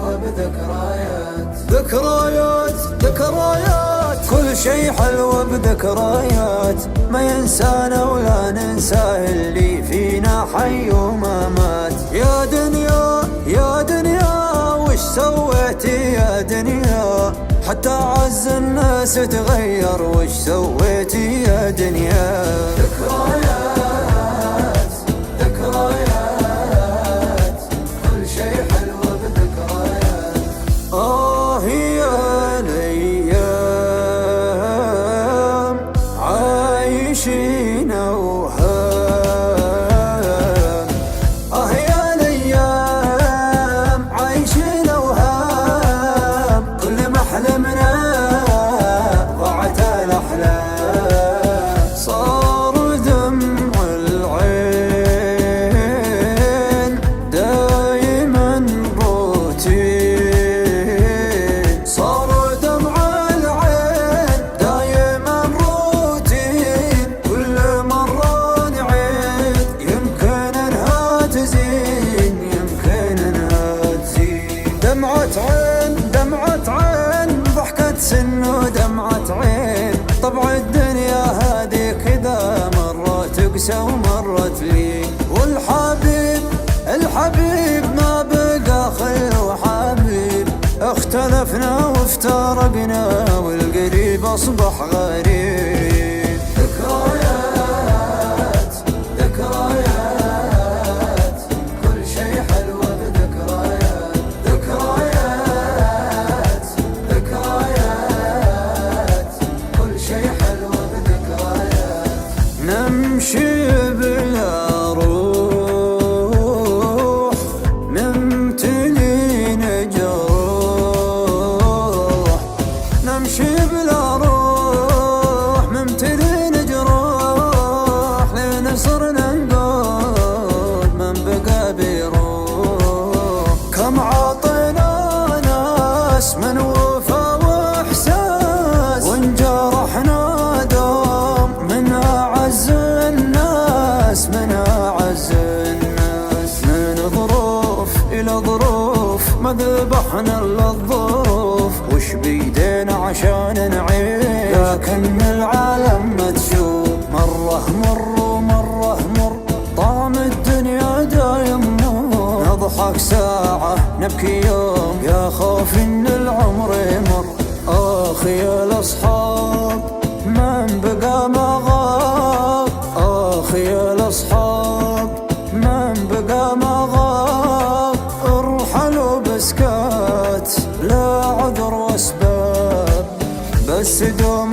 حلوة بذكريات. ذكريات ذكريات كل شي حلوة بذكريات، ما ينسانا ولا ننساه اللي فينا حي وما مات. يا دنيا يا دنيا وش سويتي يا دنيا، حتى عز الناس تغير وش سويتي يا دنيا. ذكريات ذكريات كل شي حلوة بذكريات. يا الأيام عايشين أوهام، يا الأيام عايشين أوهام، كل ما حلمنا ضاعت الأحلام. صار دمع العين دايما روتين، صار دمع العين دايما روتين، كل مرة نعيد يمكن انها تزين يمكن انها تزين. دمعة عين دمعة عين ضحكة سن ودمعة عين، طبع الدنيا هذه كذا مرة تقسى ومرة تلين. والحبيب الحبيب ما بقى خل وحبيب، اختلفنا وافترقنا والقريب اصبح غريب. ذكريات ذكريات كل شي حلوة بذكريات. ذكريات ذكريات كل شي حلوة بذكريات. نمشي بلا روح ممتلين جروح، نمشي بلا روح ممتلين جروح، لين صرنا نقول من بقى بيروح. كم عطينا ناس من وفا واحساس، وانجرحنا دوم من اعز الناس من اعز الناس. من ظروف الى ظروف ما ذبحنا الا الظروف، وش بيدينا عشان نعيش، لكن العالم متشوف. مره مر ومره مر طعم الدنيا دايم مر، نضحك ساعة نبكي يوم يا خوف ان العمر يمر. يا الاصحاب من بقى ما غاب، يا الاصحاب من بقى ما غاب، ارحلوا بسكات لا عذر واسباب، بس دوم